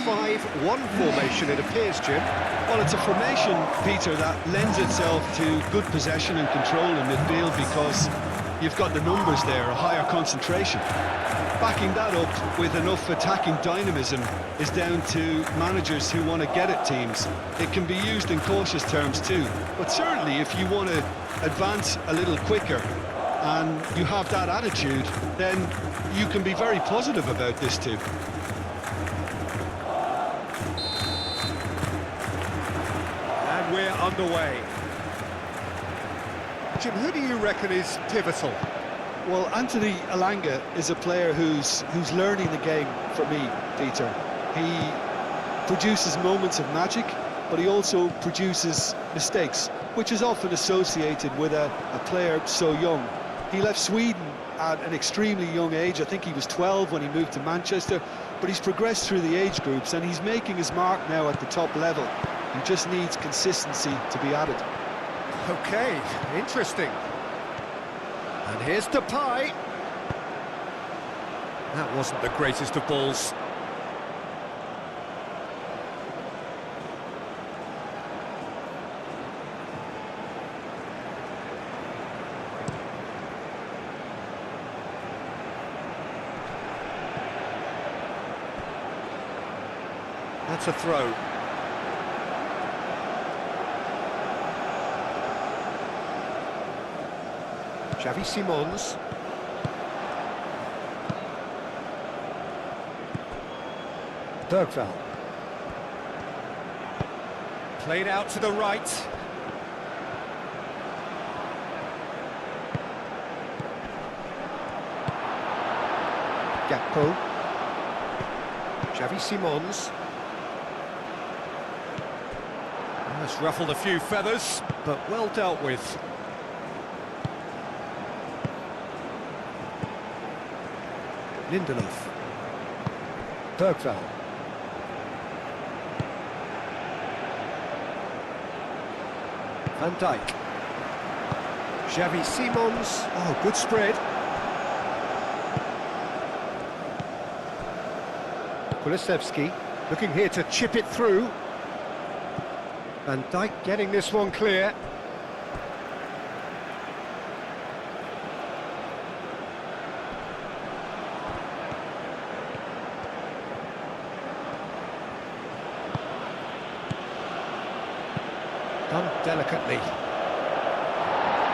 4-5-1 formation, it appears, Jim. Well, it's a formation, Peter, that lends itself to good possession and control in midfield because you've got the numbers there, a higher concentration. Backing that up with enough attacking dynamism is down to managers who want to get at teams. It can be used in cautious terms too, but certainly if you want to advance a little quicker and you have that attitude, then you can be very positive about this too. And we're underway. Jim, who do you reckon is pivotal? Well, Anthony Elanga is a player who's learning the game for me, Peter. He produces moments of magic, but he also produces mistakes, which is often associated with a player so young. He left Sweden at an extremely young age. I think he was 12 when he moved to Manchester, but he's progressed through the age groups and he's making his mark now at the top level. He just needs consistency to be added. Okay, interesting. And here's Depay. That wasn't the greatest of balls. That's a throw. Xavi Simons. Bergvall. Played out to the right. Gakpo. Xavi Simons. That's ruffled a few feathers, but well dealt with. Lindelof. Bergvall. Van Dijk. Xavi Simons. Oh, good spread. Kulusevski looking here to chip it through. Van Dijk getting this one clear. Done delicately.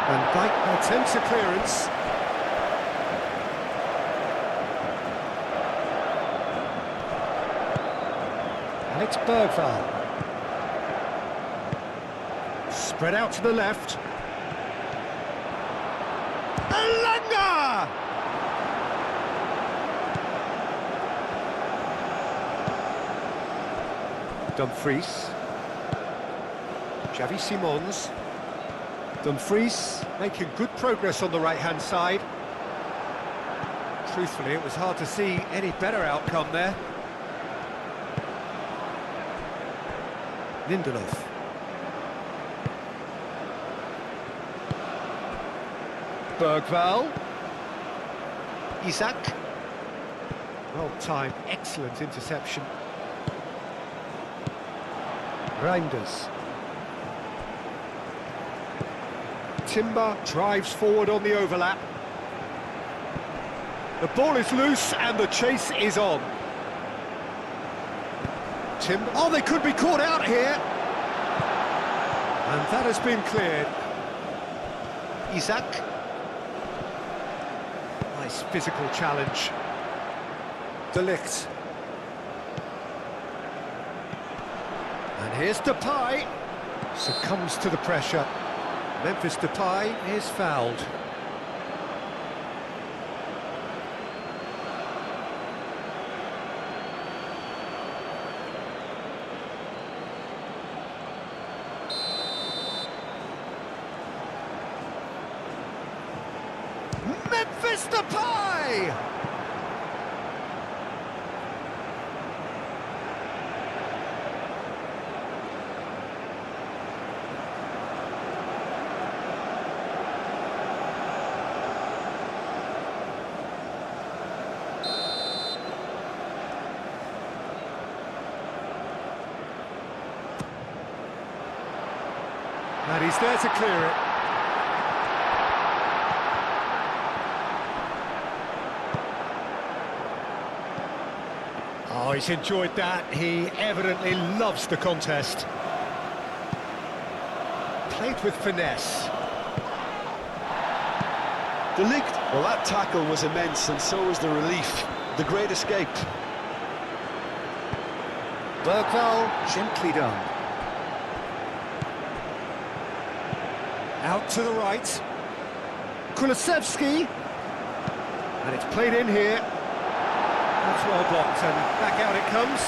Van Dijk attempts a clearance. Alex Bergvall. Spread out to the left. Elanga! Dumfries. Xavi Simons. Dumfries making good progress on the right-hand side. Truthfully, it was hard to see any better outcome there. Lindelof. Bergvall. Isaac. Well timed, excellent interception. Reinders. Timber drives forward on the overlap. The ball is loose and the chase is on. Timber. Oh, they could be caught out here. And that has been cleared. Isaac. Nice physical challenge. De Ligt. And here's Depay. Succumbs to the pressure. Memphis Depay is fouled. Memphis Depay! And he's there to clear it. Oh, he's enjoyed that. He evidently loves the contest. Played with finesse. The leak. Well, that tackle was immense, and so was the relief. The great escape. Bergvall, gently done. Out to the right. Kulusevski. And it's played in here. That's well blocked, and back out it comes.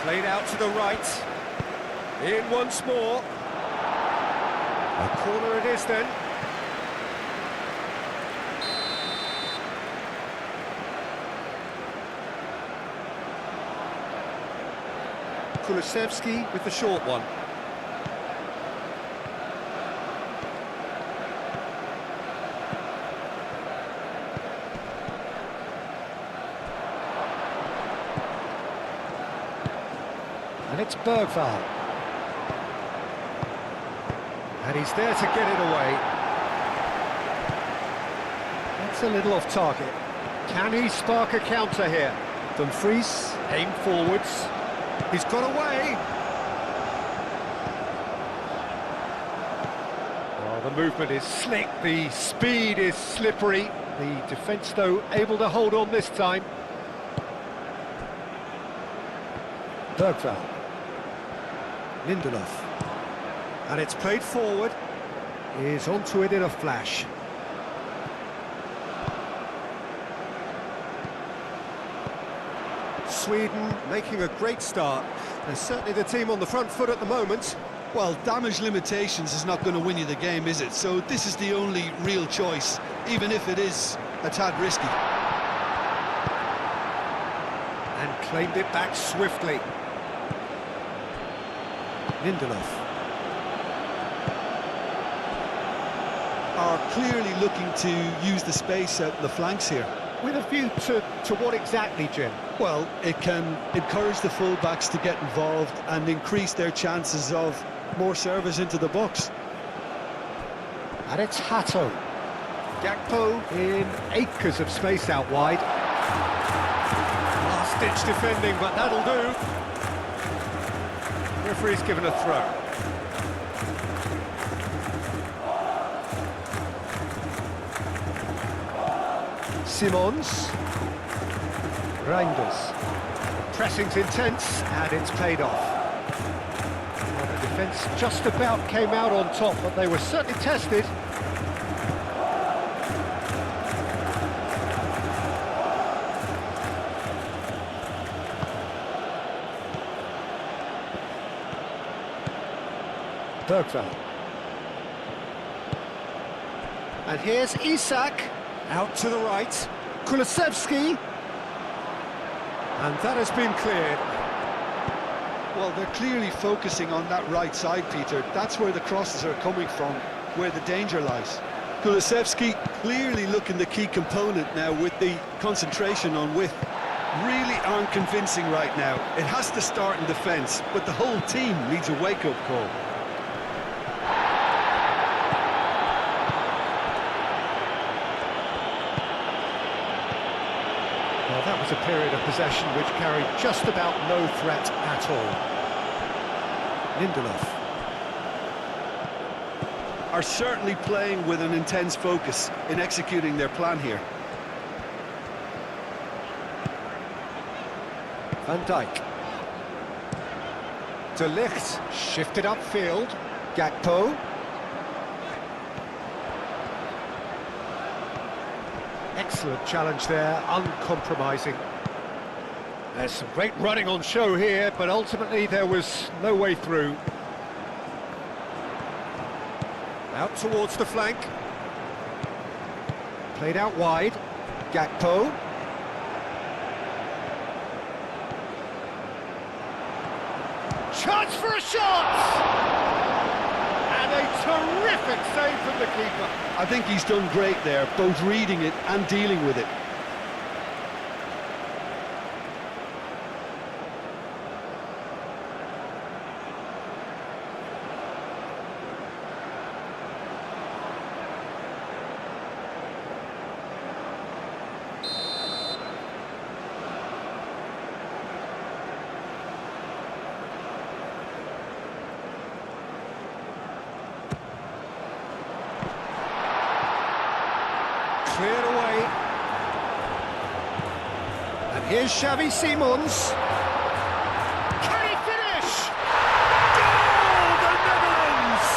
Played out to the right. In once more. A corner it is then. Kulusevski with the short one. And it's Bergvall. And he's there to get it away. That's a little off target. Can he spark a counter here? Dumfries, aim forwards. He's got away. Well, the movement is slick, the speed is slippery. The defence, though, able to hold on this time. Bergvall. Lindelof. And it's played forward. He's onto it in a flash. Sweden making a great start. They're certainly the team on the front foot at the moment. Well, damage limitations is not going to win you the game, is it? So this is the only real choice, even if it is a tad risky. And claimed it back swiftly. Lindelof. Are clearly looking to use the space out the flanks here. With a view to what exactly, Jim? Well, it can encourage the full-backs to get involved and increase their chances of more service into the box. And it's Hato. Gakpo in acres of space out wide. Last-ditch defending, but that'll do. Referee's given a throw. Simons. Reinders. Pressing's intense, and it's paid off. Well, the defence just about came out on top, but they were certainly tested. Bergvall. And here's Isak. Out to the right. Kulusevski. And that has been cleared. Well, they're clearly focusing on that right side, Peter. That's where the crosses are coming from, where the danger lies. Kulusevski clearly looking the key component now with the concentration on width. Really aren't convincing right now. It has to start in defence, but the whole team needs a wake-up call. Well, that was a period of possession which carried just about no threat at all. Lindelof. Are certainly playing with an intense focus in executing their plan here. Van Dijk. De Ligt shifted upfield. Gakpo. Excellent challenge there, uncompromising. There's some great running on show here, but ultimately there was no way through. Out towards the flank. Played out wide. Gakpo. Chance for a shot! And a terrific save from the keeper. I think he's done great there, both reading it and dealing with it. Here's Xavi Simons. Can he finish? Goal, the Netherlands!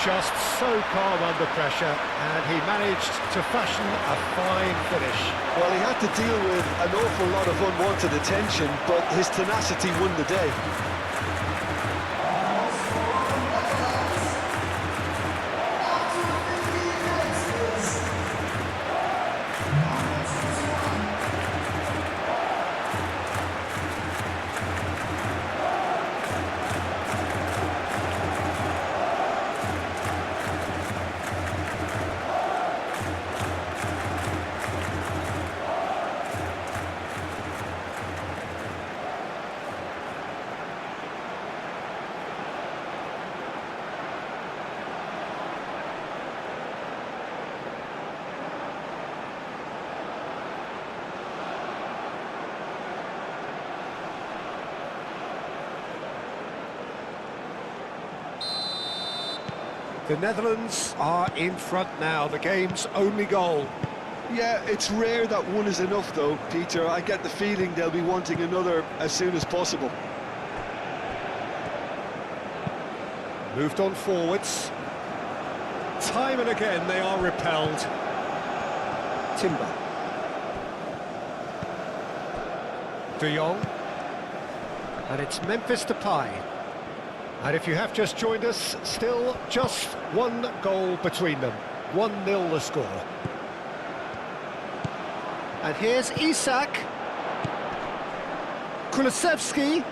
Just so calm under pressure, and he managed to fashion a fine finish. Well, he had to deal with an awful lot of unwanted attention, but his tenacity won the day. The Netherlands are in front now, the game's only goal. Yeah, it's rare that one is enough though, Peter. I get the feeling they'll be wanting another as soon as possible. Moved on forwards. Time and again they are repelled. Timber. De Jong. And it's Memphis Depay. And if you have just joined us, still just one goal between them. 1-0 the score. And here's Isak. Kulusevski.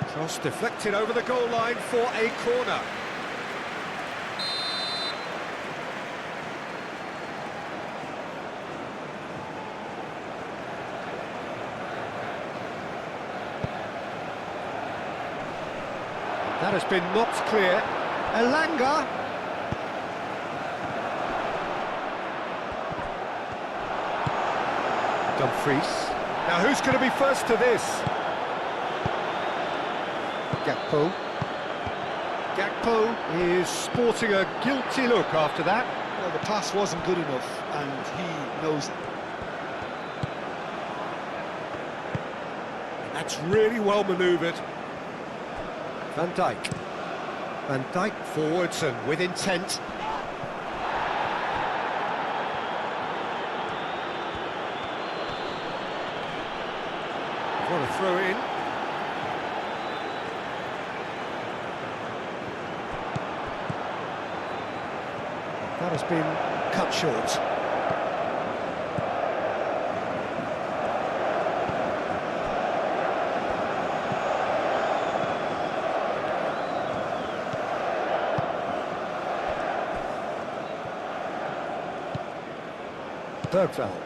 Cross deflected over the goal line for a corner. That has been knocked clear. Elanga. Dumfries. Now who's going to be first to this? Gakpo. Gakpo is sporting a guilty look after that. Well, the pass wasn't good enough, and he knows it. That's really well manoeuvred. Van Dijk. Van Dijk forwards and with intent. What a throw in. That has been cut short. Bergveld.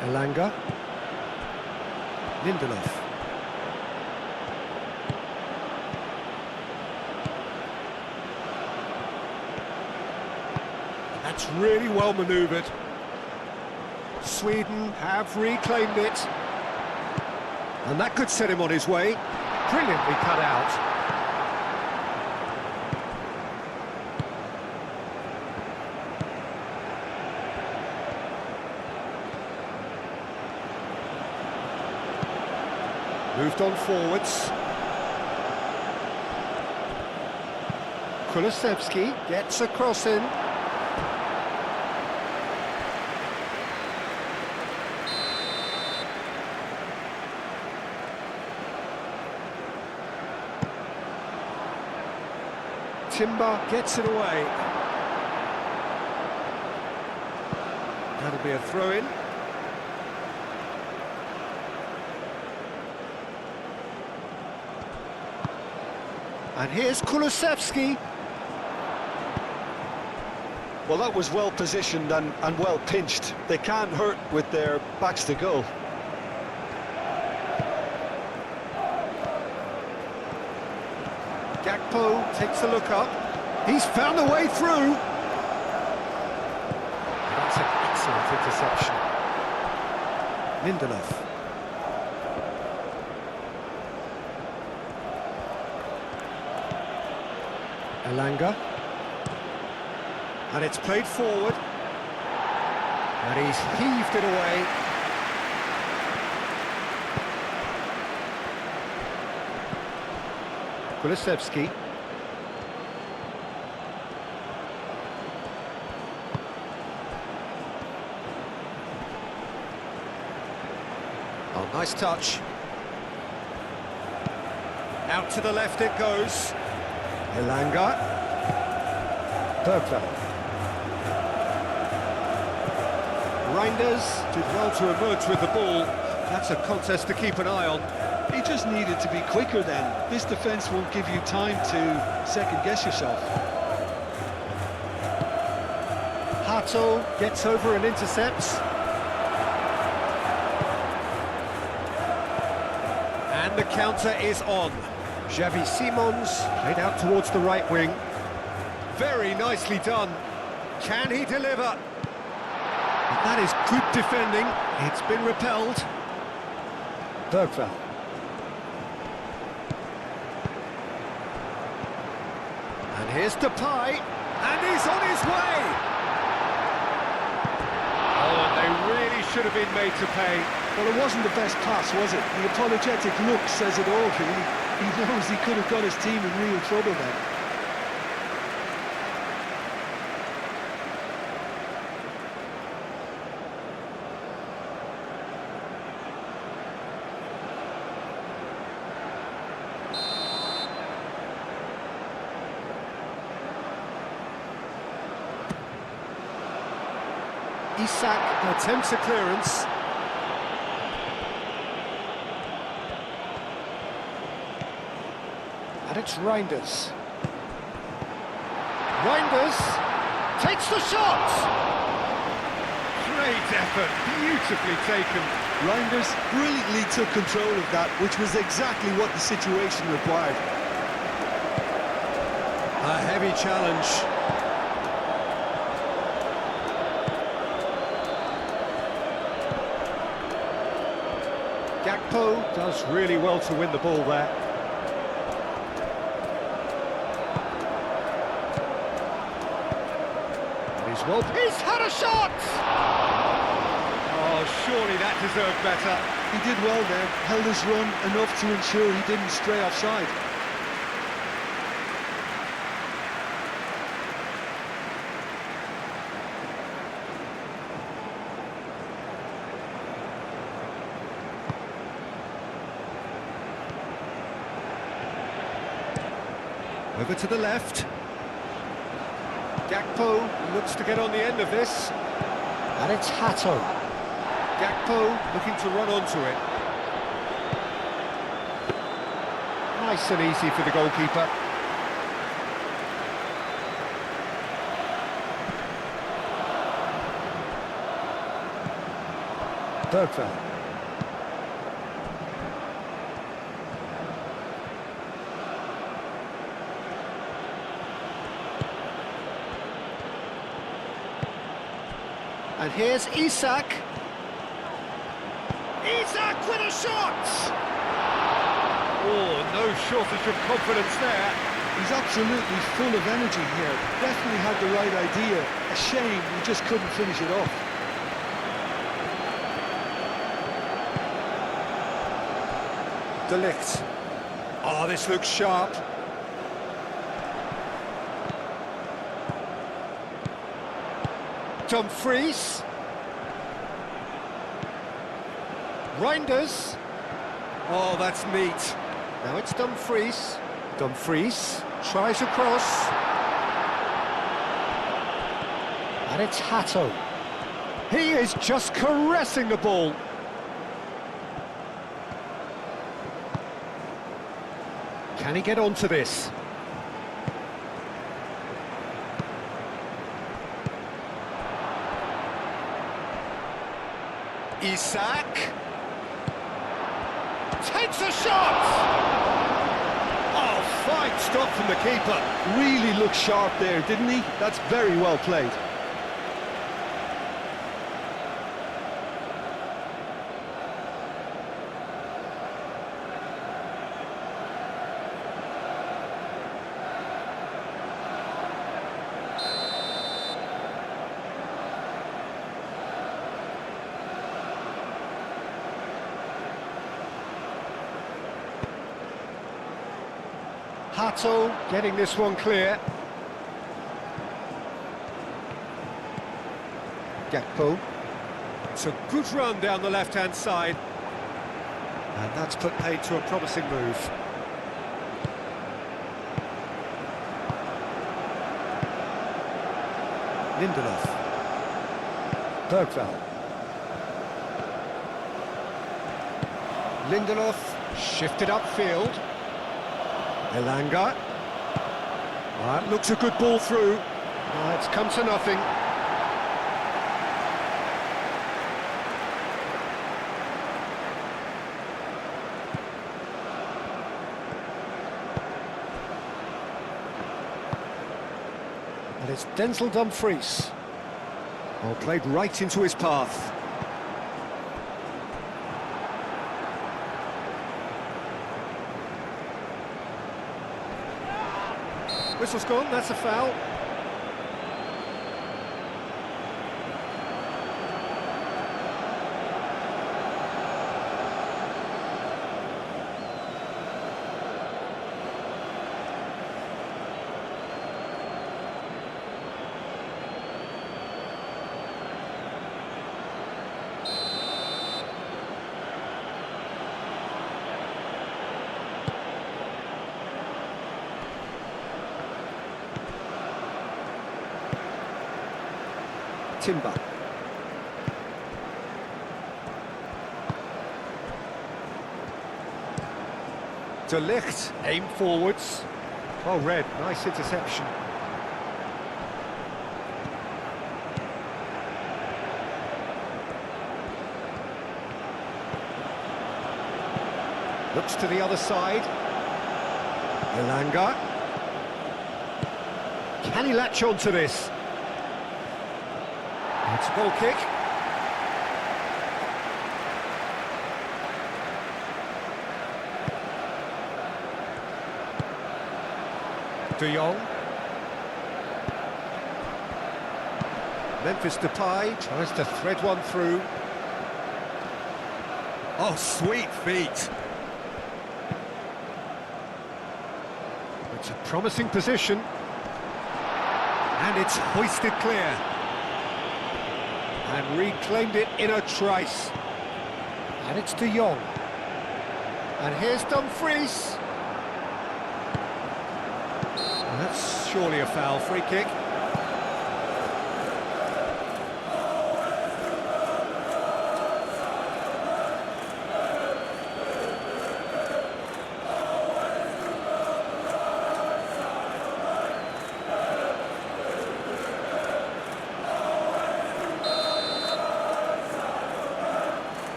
Elanga. Lindelof. That's really well manoeuvred. Sweden have reclaimed it. And that could set him on his way. Brilliantly cut out. Moved on forwards. Kulusevski gets a cross in. Timber gets it away. That'll be a throw-in. And here's Kulusevski. Well, that was well positioned and well pinched. They can't hurt with their backs to goal. Gakpo takes a look up. He's found a way through. That's an excellent interception. Lindelof. Elanga. And it's played forward. And he's heaved it away. Kulusevski. Oh, nice touch. Out to the left it goes. Elanga. Bergveld. Reinders did well to emerge with the ball. That's a contest to keep an eye on. He just needed to be quicker then. This defence won't give you time to second-guess yourself. Hato gets over and intercepts. And the counter is on. Xavi Simons played out towards the right wing. Very nicely done. Can he deliver? But that is good defending. It's been repelled. Bergveld. And here's Depay. And he's on his way. Oh, and they really should have been made to pay. Well, it wasn't the best pass, was it? The apologetic look says it all, really. He knows he could have got his team in real trouble then. Isak attempts a clearance. And it's Reinders. Reinders takes the shot! Great effort, beautifully taken. Reinders brilliantly took control of that, which was exactly what the situation required. A heavy challenge. Gakpo does really well to win the ball there. He's had a shot! Oh, surely that deserved better. He did well there, held his run enough to ensure he didn't stray offside. Over to the left. Gakpo looks to get on the end of this. And it's Hato. Gakpo looking to run onto it. Nice and easy for the goalkeeper. Bergveld. And here's Isak. Isak with a shot! Oh, no shortage of confidence there. He's absolutely full of energy here. Definitely had the right idea. A shame he just couldn't finish it off. De Ligt. Oh, this looks sharp. Dumfries. Reinders. Oh, that's neat. Now it's Dumfries. Dumfries tries a cross. And it's Hato. He is just caressing the ball. Can he get onto this? Isak takes a shot! Oh, fine stop from the keeper. Really looked sharp there, didn't he? That's very well played. Pato getting this one clear. Gakpo. It's a good run down the left-hand side. And that's put paid to a promising move. Lindelof. Bergvall. Lindelof shifted upfield. Elanga. That looks a good ball through. It's come to nothing. And it's Denzel Dumfries. Oh, played right into his path. Whistle's gone, that's a foul. Timber. De Ligt, aim forwards. Oh, Red, nice interception. Looks to the other side. Elanga. Can he latch on to this? It's a goal kick. De Jong. Memphis Depay tries to thread one through. Oh, sweet feet. It's a promising position. And it's hoisted clear. And reclaimed it in a trice. And it's De Jong. And here's Dumfries. And that's surely a foul, free kick.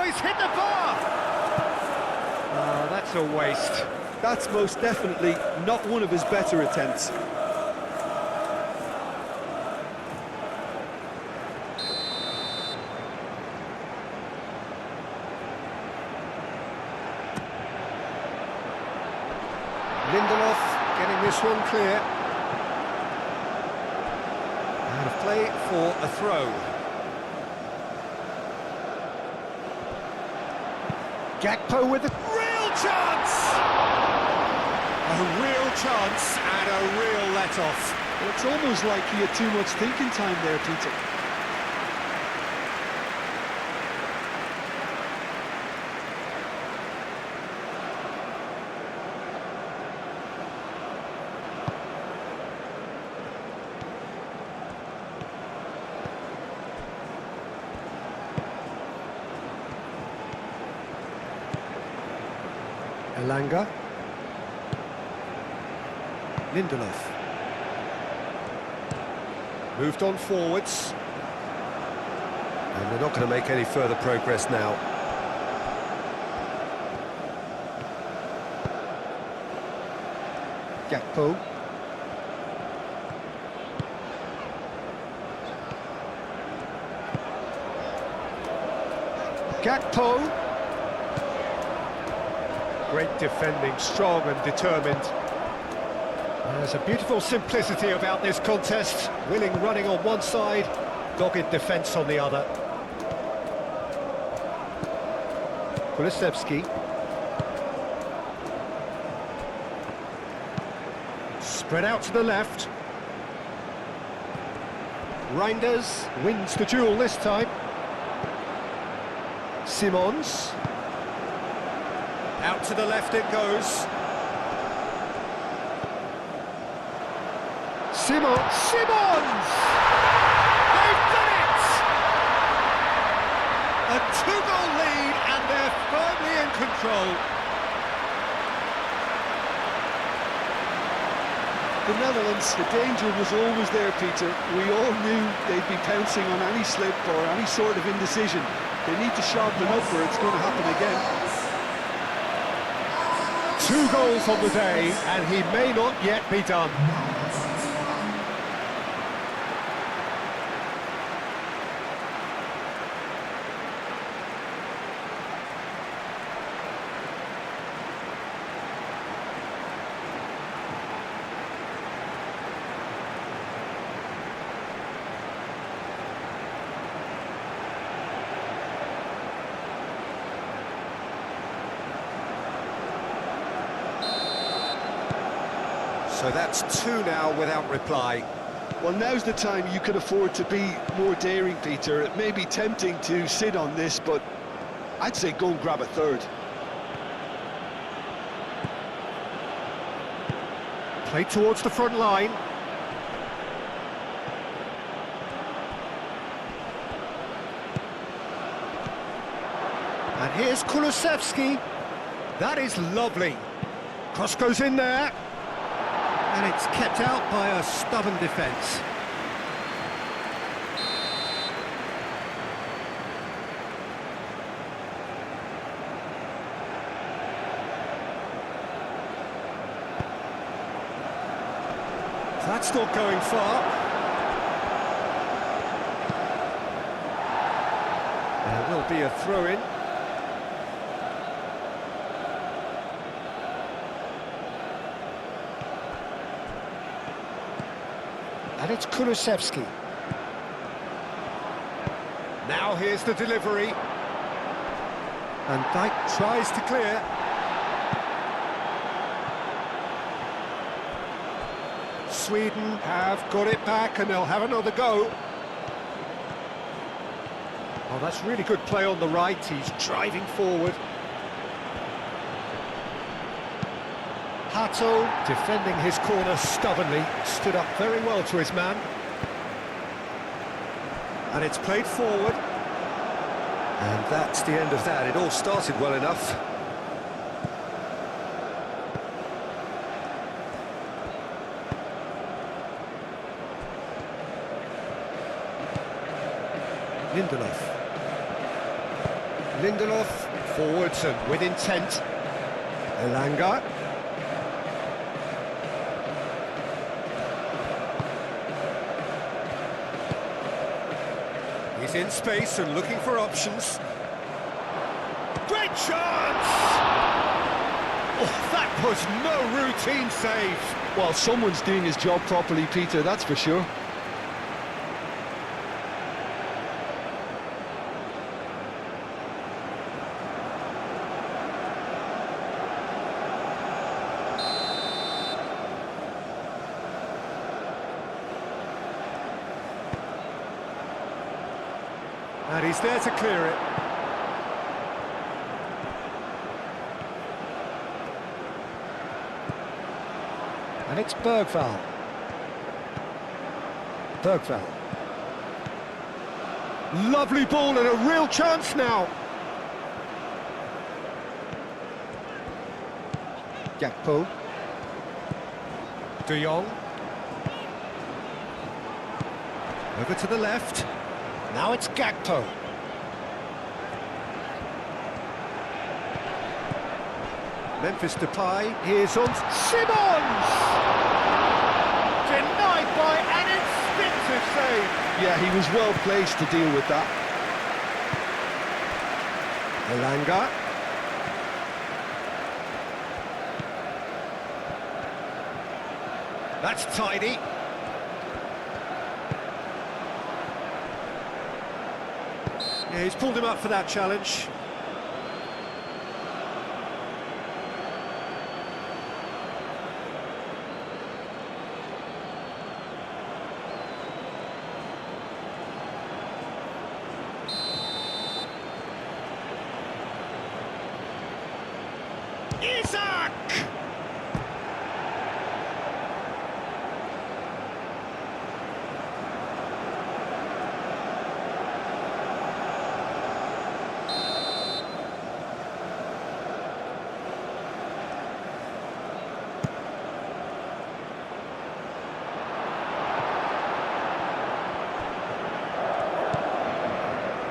He's hit the bar! Oh, that's a waste. That's most definitely not one of his better attempts. Lindelof getting this one clear. Out of play for a throw. Gakpo with a real chance! A real chance and a real let-off. It's almost like he had too much thinking time there, Peter. Elanga. Lindelof. Moved on forwards. And they're not going to make any further progress now. Gakpo. Gakpo. Great defending, strong and determined. There's a beautiful simplicity about this contest. Willing running on one side, dogged defence on the other. Kulusevski. Spread out to the left. Reinders wins the duel this time. Simons. Out to the left it goes. Simons! They've done it! A 2-goal lead and they're firmly in control. The Netherlands, the danger was always there, Peter. We all knew they'd be pouncing on any slip or any sort of indecision. They need to sharpen up or it's going to happen again. 2 goals on the day, and he may not yet be done. So that's 2 now without reply. Well, now's the time you could afford to be more daring, Peter. It may be tempting to sit on this, but I'd say go and grab a third. Play towards the front line. And here's Kulusevski. That is lovely. Cross goes in there. And it's kept out by a stubborn defence. That's not going far. There will be a throw-in. And it's Kulusevski. Now here's the delivery. And Dijk tries to clear. Sweden have got it back and they'll have another go. Oh, that's really good play on the right. He's driving forward. Hato, defending his corner stubbornly, stood up very well to his man. And it's played forward. And that's the end of that. It all started well enough. Lindelof forwards and with intent. Elanga. He's in space and looking for options. Great chance! Oh, that was no routine save. Well, someone's doing his job properly, Peter, that's for sure. And he's there to clear it. And it's Bergvall. Lovely ball and a real chance now. Gakpo. De Jong. Over to the left. Now it's Gakpo. Memphis Depay, here's on Simons! Denied by an instinctive save. Yeah, he was well placed to deal with that. Elanga. That's tidy. Yeah, he's pulled him up for that challenge. Isaac!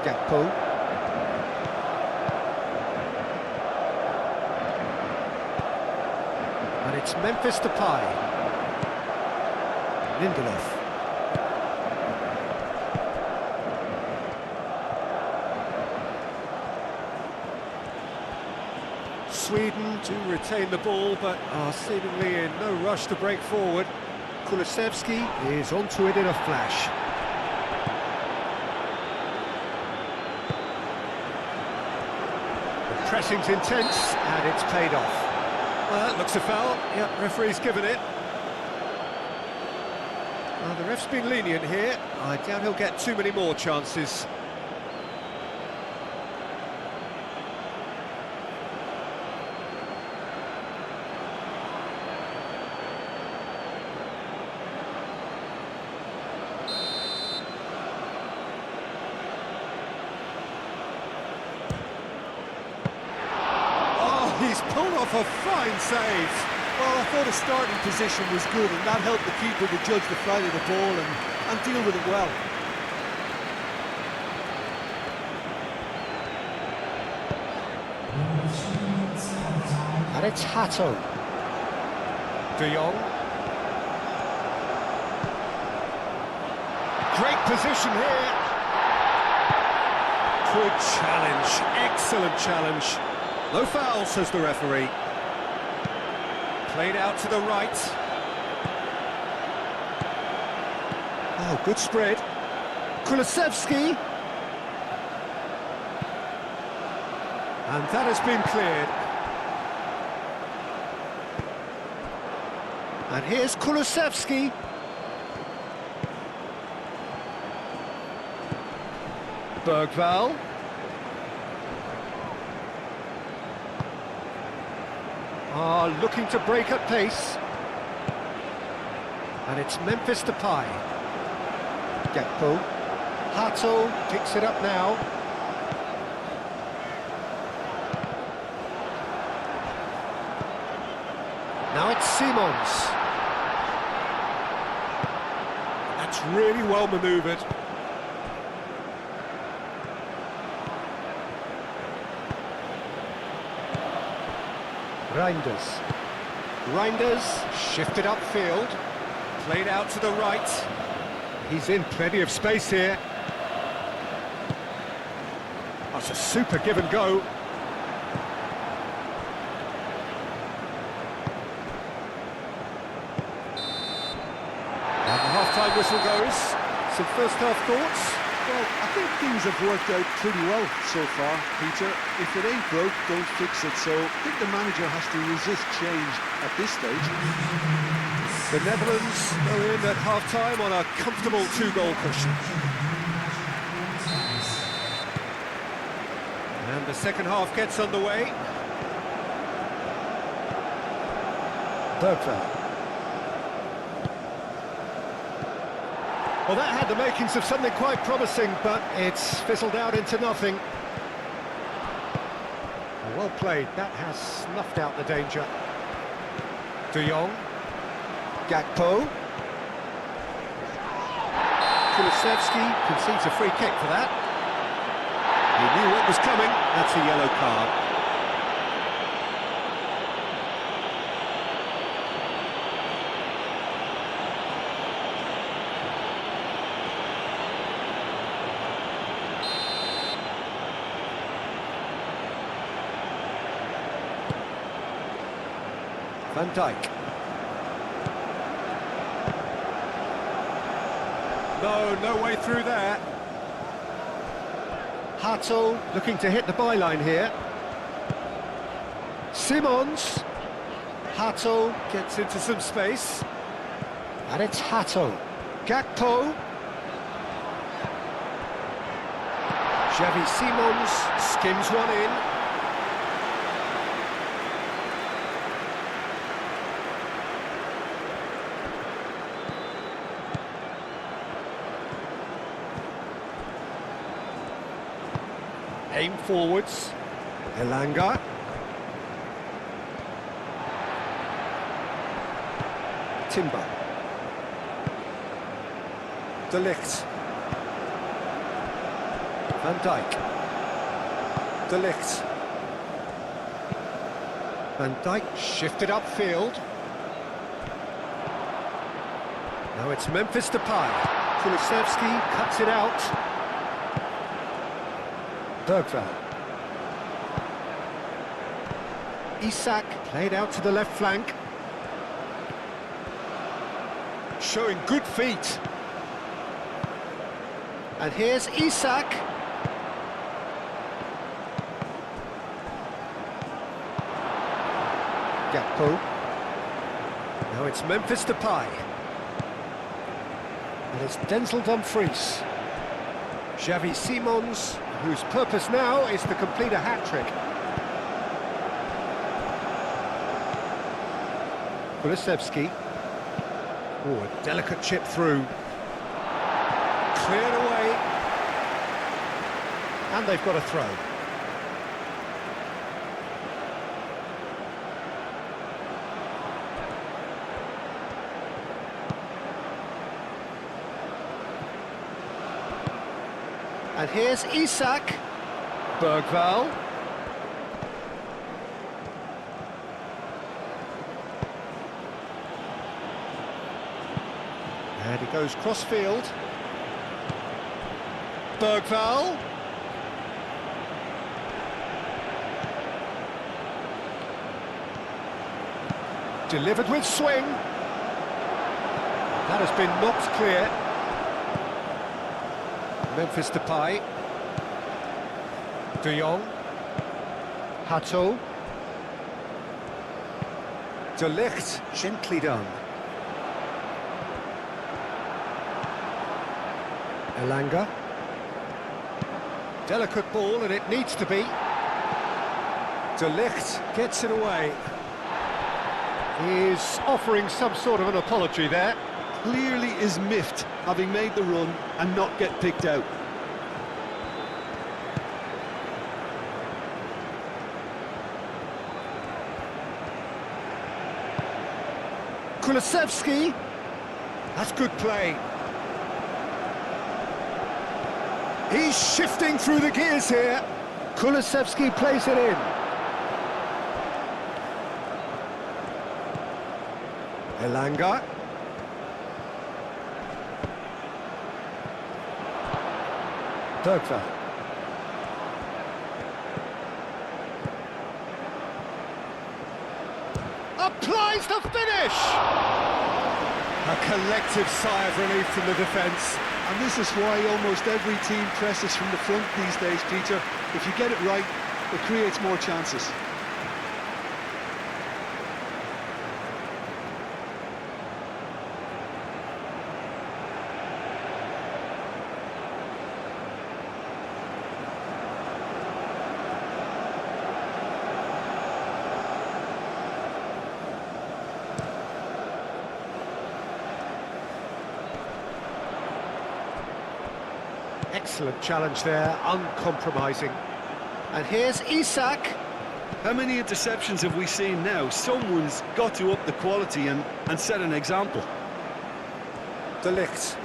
Gakpo. And it's Memphis Depay. Lindelof. Sweden do retain the ball, but are seemingly in no rush to break forward. Kulusevski is onto it in a flash. The pressing's intense, and it's paid off. Well, that looks a foul. Yep, referee's given it. Well, the ref's been lenient here. I doubt he'll get too many more chances. He's pulled off a fine save. Well, I thought his starting position was good, and that helped the keeper to judge the flight of the ball and deal with it well. And it's Hato. De Jong. Great position here. Good challenge, excellent challenge. No foul, says the referee. Played out to the right. Oh, good spread. Kulusevski. And that has been cleared. And here's Kulusevski. Bergvall. Looking to break at pace. And it's Memphis Depay. Gakpo. Hato picks it up now. Now it's Simons. That's really well manoeuvred. Reinders shifted upfield, played out to the right. He's in plenty of space here. That's a super give and go. And the half-time whistle goes. Some first-half thoughts? Well, I think things have worked out pretty well so far, Peter. If it ain't broke, don't fix it. So I think the manager has to resist change at this stage. The Netherlands go in at half-time on a comfortable two-goal cushion. And the second half gets underway. Bergvall. Well, that had the makings of something quite promising, but it's fizzled out into nothing. Well played, that has snuffed out the danger. De Jong. Gakpo. Kulusevski concedes a free kick for that. He knew what was coming, that's a yellow card. Van Dijk. No way through there. Hato looking to hit the byline here. Simons. Hato gets into some space. And it's Hato. Gakpo. Xavi Simons skims one in. Aim forwards. Elanga. Timber. De Ligt. Van Dijk. De Ligt. Van Dijk shifted upfield. Now it's Memphis Depay. Kulusevski cuts it out. Bergvall. Isak played out to the left flank. Showing good feet. And here's Isak. Gakpo. Now it's Memphis Depay. And it's Denzel Dumfries. Xavi Simons, whose purpose now is to complete a hat-trick. Kulusevski. Oh, a delicate chip through. Cleared away. And they've got a throw. And here's Isak. Bergvall. And he goes cross-field. Bergvall. Delivered with swing. That has been knocked clear. Memphis Depay. De Jong. Hato. De Ligt, gently done. Elanga. Delicate ball, and it needs to be. De Ligt gets it away. He's offering some sort of an apology there. Clearly is miffed, having made the run and not get picked out. Kulusevski. That's good play. He's shifting through the gears here. Kulusevski plays it in. Elanga. Bergvall. Applies the finish! A collective sigh of relief from the defence. And this is why almost every team presses from the front these days, Peter. If you get it right, it creates more chances. Excellent challenge there, uncompromising. And here's Isak. How many interceptions have we seen now? Someone's got to up the quality and set an example. De Ligt.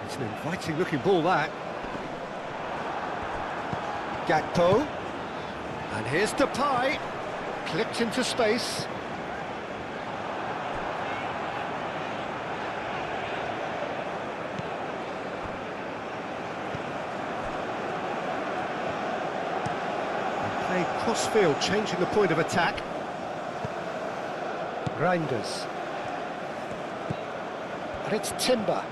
It's an inviting looking ball, that. Gakpo. And here's Depay. Clipped into space. Cross-field, changing the point of attack. Grinders. And it's Timber.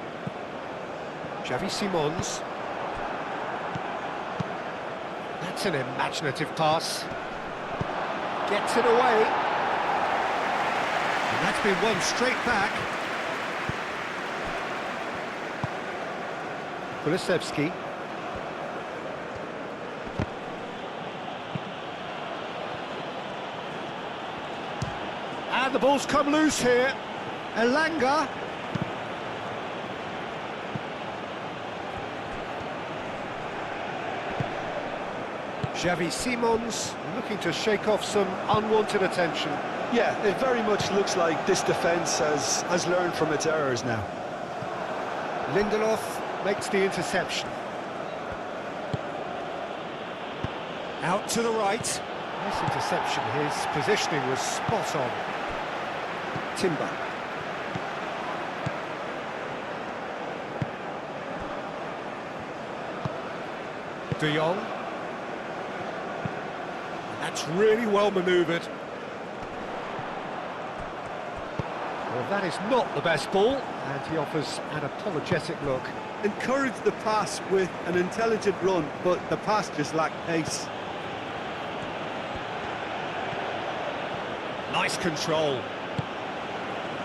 Xavi Simons. That's an imaginative pass. Gets it away. And that's been won straight back. Kulusevski. And the ball's come loose here. Elanga. Xavi Simons looking to shake off some unwanted attention. Yeah, it very much looks like this defence has learned from its errors now. Lindelof makes the interception. Out to the right. This interception, his positioning was spot on. Timber. De Jong. That's really well manoeuvred. Well, that is not the best ball, and he offers an apologetic look. Encourage the pass with an intelligent run, but the pass just lacked pace. Nice control.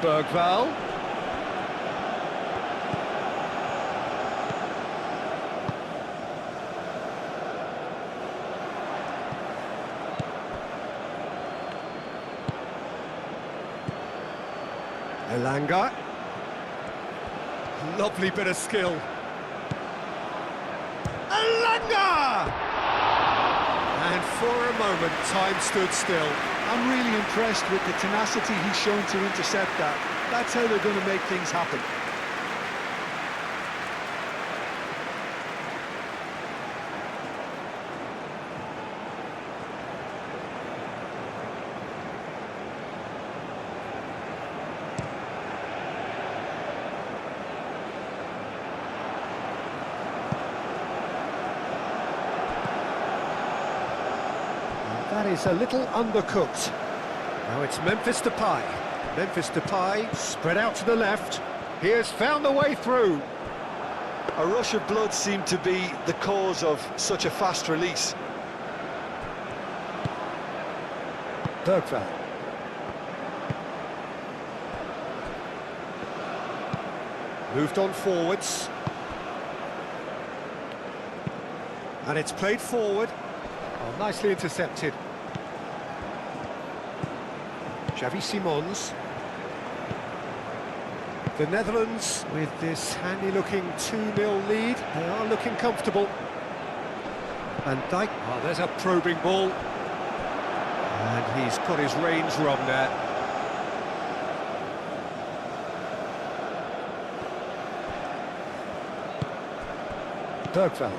Bergvall. Elanga. Lovely bit of skill. Elanga! And for a moment, time stood still. I'm really impressed with the tenacity he's shown to intercept that. That's how they're going to make things happen. That is a little undercooked. Now it's Memphis Depay. Memphis Depay spread out to the left. He has found the way through. A rush of blood seemed to be the cause of such a fast release. Bergvall. Moved on forwards. And it's played forward. Oh, nicely intercepted. Xavi Simons. The Netherlands, with this handy-looking 2-0 lead, they are looking comfortable. Van Dijk. Oh, there's a probing ball. And he's got his range wrong there. Bergvall.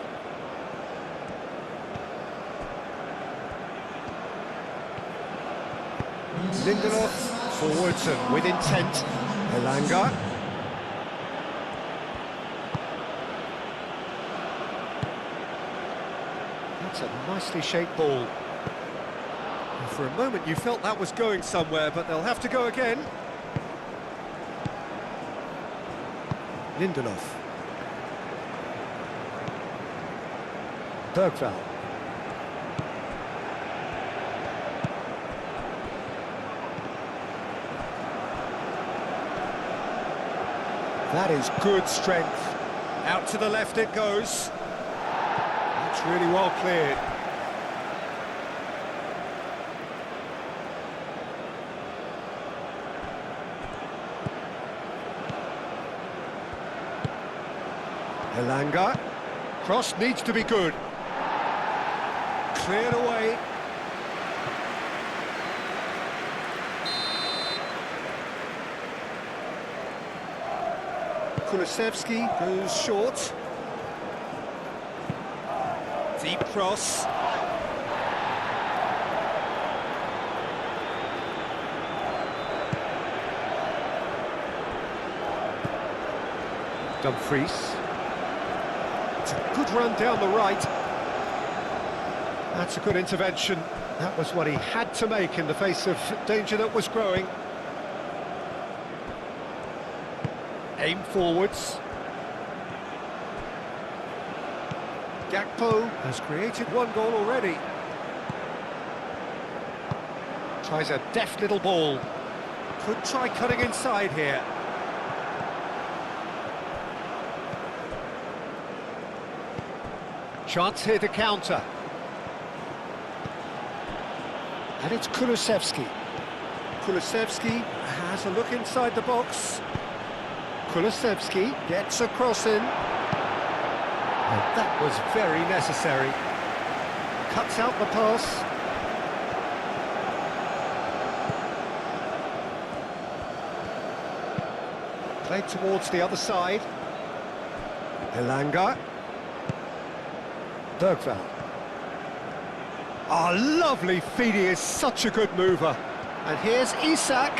Lindelof, forwards and with intent. Elanga. That's a nicely shaped ball. And for a moment you felt that was going somewhere, but they'll have to go again. Lindelof. Bergvall. That is good strength. Out to the left it goes. That's really well cleared. Elanga. Cross needs to be good. Cleared away. Kulusevski goes short. Deep cross. Dumfries. It's a good run down the right. That's a good intervention. That was what he had to make in the face of danger that was growing. Aim forwards. Gakpo has created one goal already. Tries a deft little ball. Could try cutting inside here. Chance here to counter. And it's Kulusevski. Kulusevski has a look inside the box. Kulusevski gets a cross in. And that was very necessary. Cuts out the pass. Played towards the other side. Elanga. Bergveld. Oh, lovely feed, he is such a good mover. And here's Isak.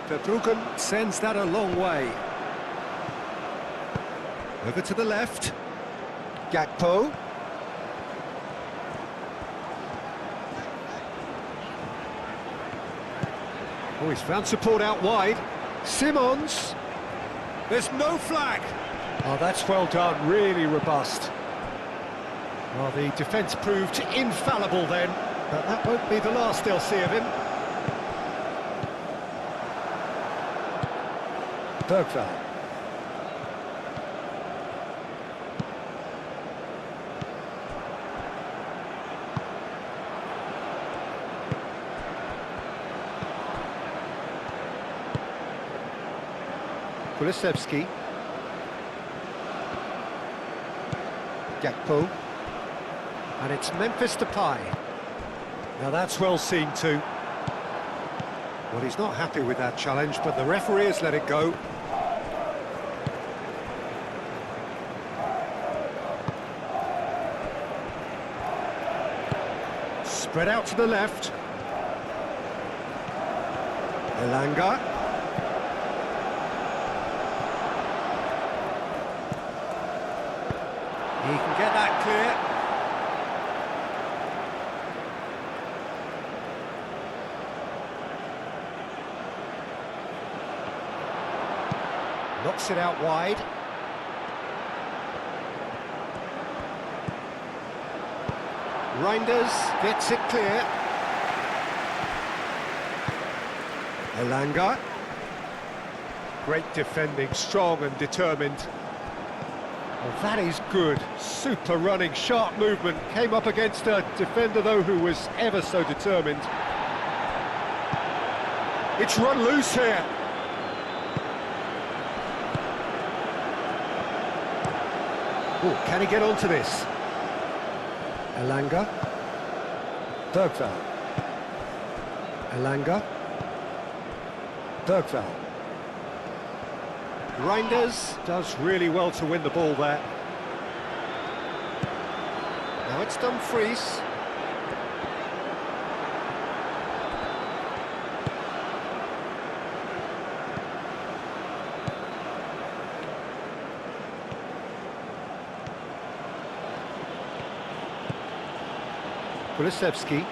Verbruggen sends that a long way. Over to the left. Gakpo. Oh, he's found support out wide. Simons. There's no flag. Oh, that's well done, really robust. Well, the defence proved infallible then, but that won't be the last they'll see of him. Bergveld. Kulusevski. Gakpo. And it's Memphis Depay. Now that's well seen too. Well, he's not happy with that challenge, but the referee has let it go. Spread out to the left. Elanga. He can get that clear. Knocks it out wide. Reinders gets it clear. Elanga. Great defending, strong and determined. Well, that is good. Super running, sharp movement. Came up against a defender, though, who was ever so determined. It's run loose here. Oh, can he get onto this? Elanga. Bergveld. Elanga. Bergveld. Reinders does really well to win the ball there. Now it's Dumfries. Kulusevski.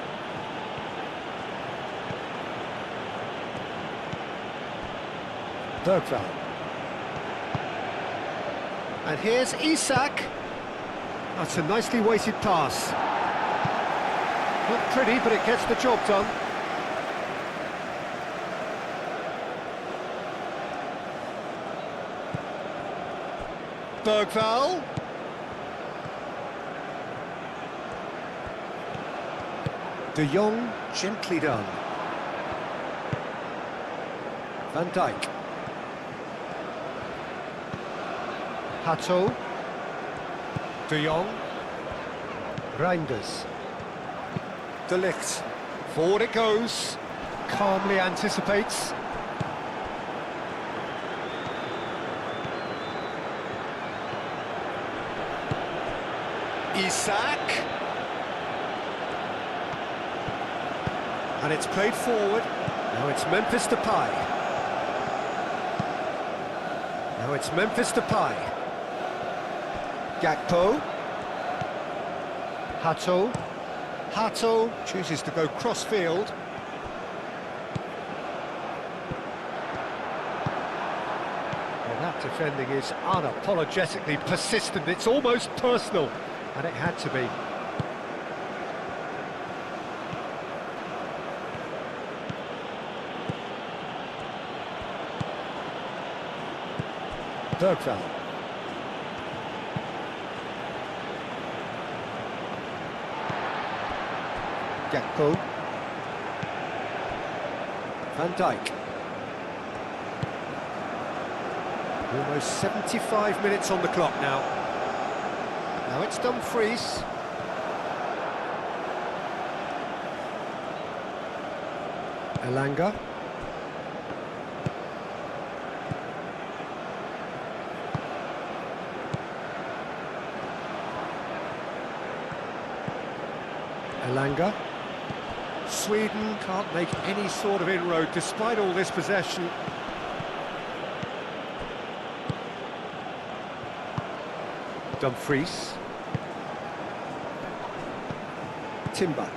Bergveld. And here's Isak. That's a nicely weighted pass. Not pretty, but it gets the job done. Bergveld. De Jong, gently done. Van Dijk. Hato. De Jong. Reinders. De Ligt. Forward it goes. Calmly anticipates. Isak. And it's played forward. Now it's Memphis Depay. Now it's Memphis Depay. Gakpo. Hato. Hato chooses to go cross-field. Well, that defending is unapologetically persistent. It's almost personal, and it had to be. Bergveld. Gakpo. Van Dijk. Almost 75 minutes on the clock now. Now it's Dumfries. Elanga. Elanga. Sweden can't make any sort of inroad despite all this possession. Dumfries. Timber.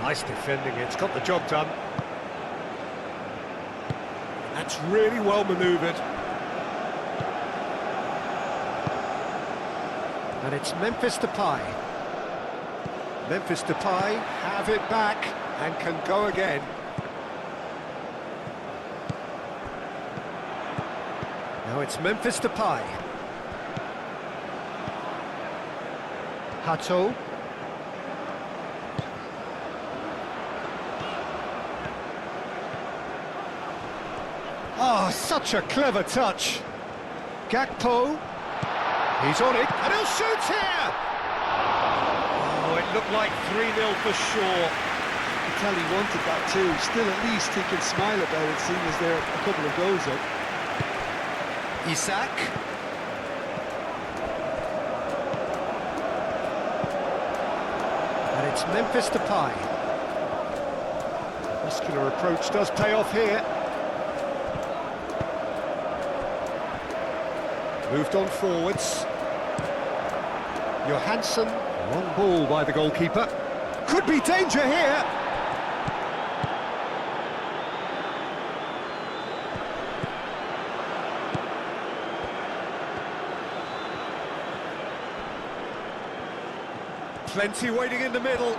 Nice defending, it's got the job done. That's really well manoeuvred. And it's Memphis Depay. Memphis Depay have it back and can go again. Now it's Memphis Depay. Hato. Oh, such a clever touch. Gakpo. He's on it, and he'll shoot here! Oh, it looked like 3-0 for sure. I can tell he wanted that too. Still, at least he can smile about it, seeing as there are a couple of goals up. Isak. And it's Memphis Depay. Muscular approach does pay off here. Moved on forwards. Johansson, long ball by the goalkeeper. Could be danger here. Plenty waiting in the middle.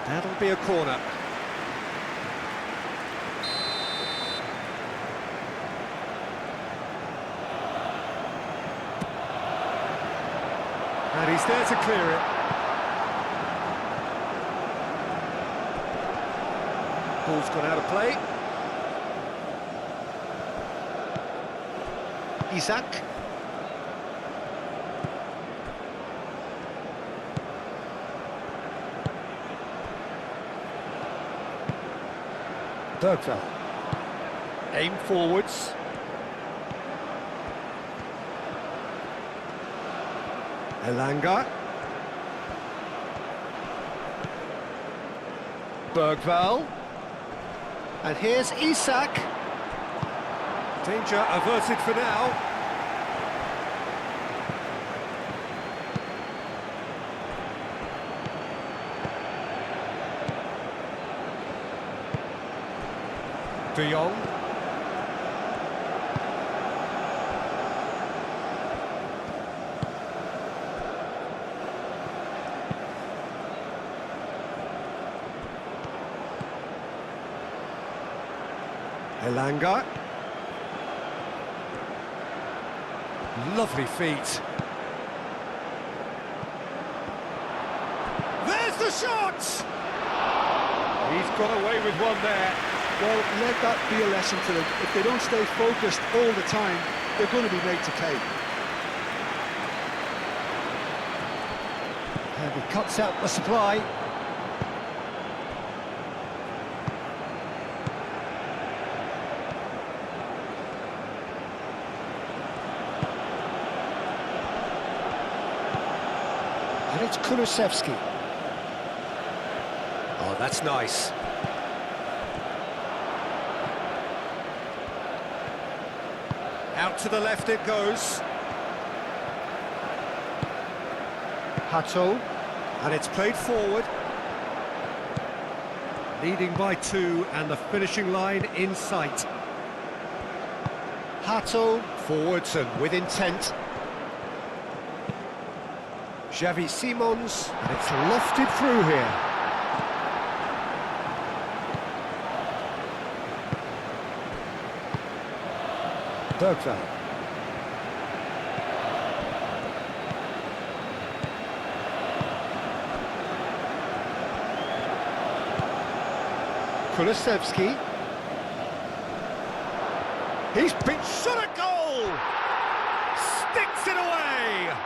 That'll be a corner. And he's there to clear it. Ball's gone out of play. Isak. Bergveld. Aim forwards. Elanga. Bergveld. And here's Isak. Danger averted for now. De Jong. Elanga. Lovely feet. There's the shot! He's got away with one there. Well, let that be a lesson to them. If they don't stay focused all the time, they're going to be made to pay. And he cuts out the supply. And it's Kulusevski. Oh, that's nice. Out to the left it goes. Hato. And it's played forward. Leading by 2 and the finishing line in sight. Hato forwards and with intent. Xavi Simons, and it's lofted through here. Bergveld. Kulusevski. He's been shot at goal! Sticks it away!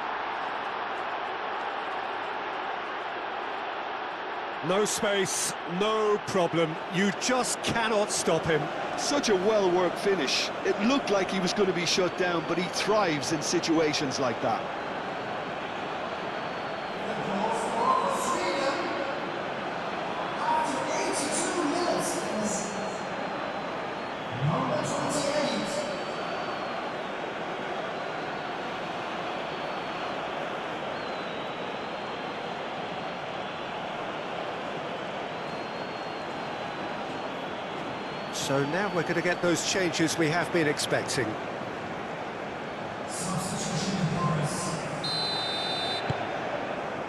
No space, no problem. You just cannot stop him. Such a well-worked finish. It looked like he was going to be shut down, but he thrives in situations like that. So now we're going to get those changes we have been expecting.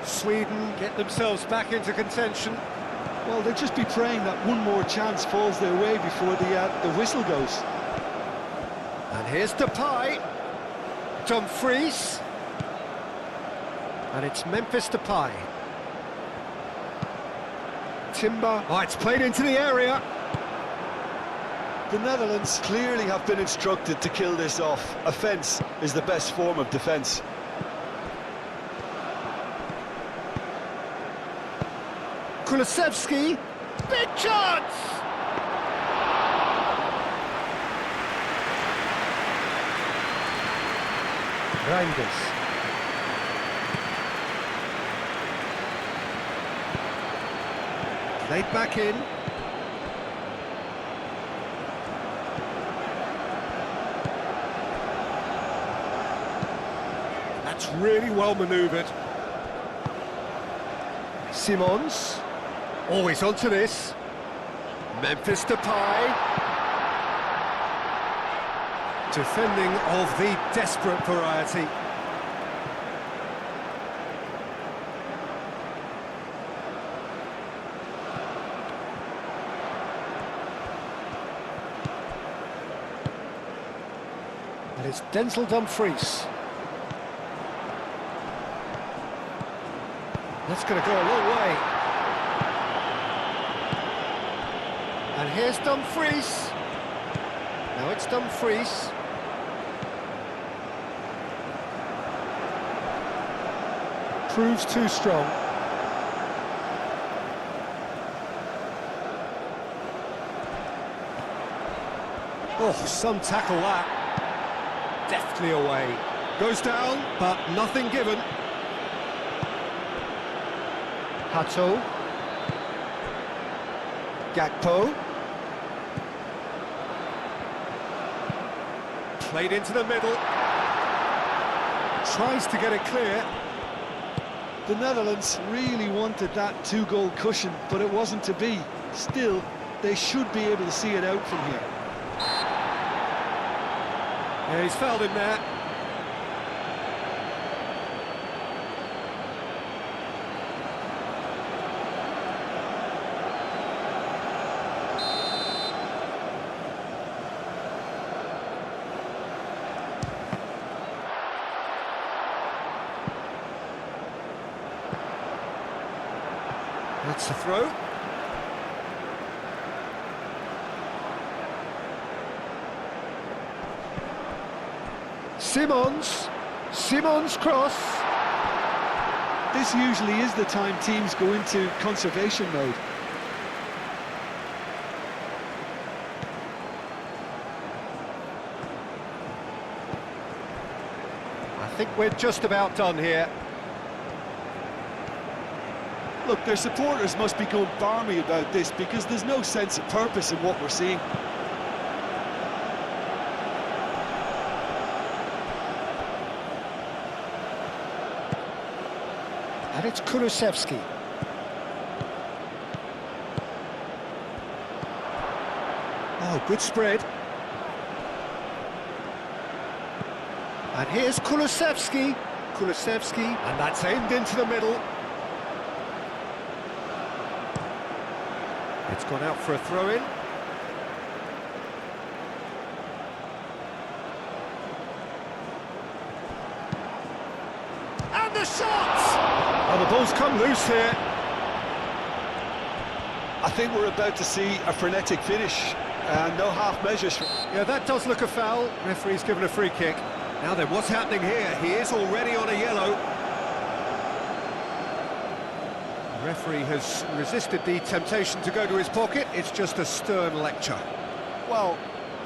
Sweden get themselves back into contention. Well, they'll just be praying that one more chance falls their way before the whistle goes. And here's Depay. Dumfries. And it's Memphis Depay. Timber. Oh, it's played into the area. The Netherlands clearly have been instructed to kill this off. Offence is the best form of defence. Kulusevski, big chance! Reinders. Played back in. That's really well manoeuvred. Simons. Always onto this. Memphis Depay. Defending of the desperate variety. And it's Denzel Dumfries. That's going to go a long way. And here's Dumfries. Now it's Dumfries. Proves too strong. Oh, some tackle that. Deftly away. Goes down, but nothing given. Hato. Gakpo. Played into the middle. Tries to get it clear. The Netherlands really wanted that two-goal cushion, but it wasn't to be. Still, they should be able to see it out from here. Yeah, he's fouled him there. That's the throw. Simons cross. This usually is the time teams go into conservation mode. I think we're just about done here. Look, their supporters must be going barmy about this because there's no sense of purpose in what we're seeing. And it's Kulusevski. Oh, good spread. And here's Kulusevski. And that's aimed into the middle. It's gone out for a throw-in. And the shot! Oh, the ball's come loose here. I think we're about to see a frenetic finish, and no half measures. Yeah, that does look a foul. Referee's given a free kick. Now then, what's happening here? He is already on a yellow. The referee has resisted the temptation to go to his pocket. It's just a stern lecture. Well,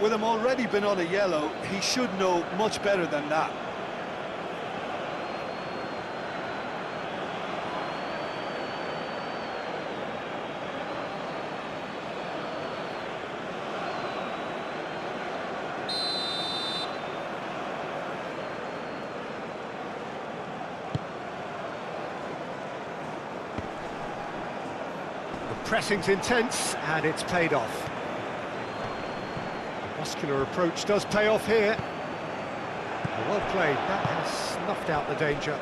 with him already been on a yellow, he should know much better than that. The pressing's intense, and it's paid off. The muscular approach does pay off here. Well played, that has snuffed out the danger.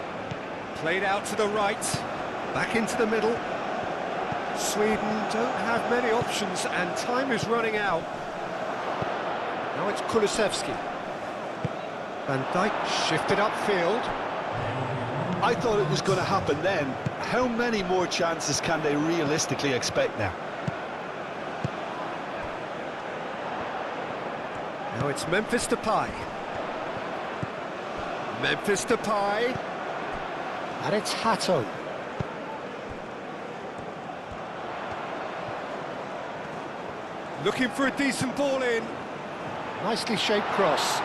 Played out to the right, back into the middle. Sweden don't have many options, and time is running out. Now it's Kulusevski. Van Dijk shifted upfield. I thought it was going to happen then. How many more chances can they realistically expect now? Now it's Memphis Depay. Memphis Depay. And it's Hato. Looking for a decent ball in. Nicely shaped cross.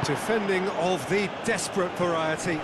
Defending of the desperate variety.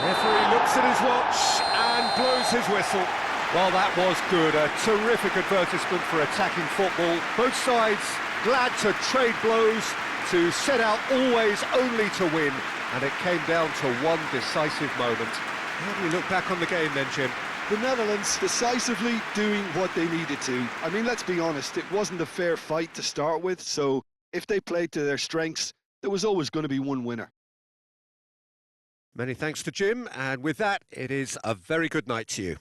Referee looks at his watch and blows his whistle. Well, that was good. A terrific advertisement for attacking football. Both sides glad to trade blows, to set out always only to win. And it came down to one decisive moment. How do you look back on the game then, Jim? The Netherlands decisively doing what they needed to. I mean, let's be honest, it wasn't a fair fight to start with, so if they played to their strengths, there was always going to be one winner. Many thanks to Jim, and with that, it is a very good night to you.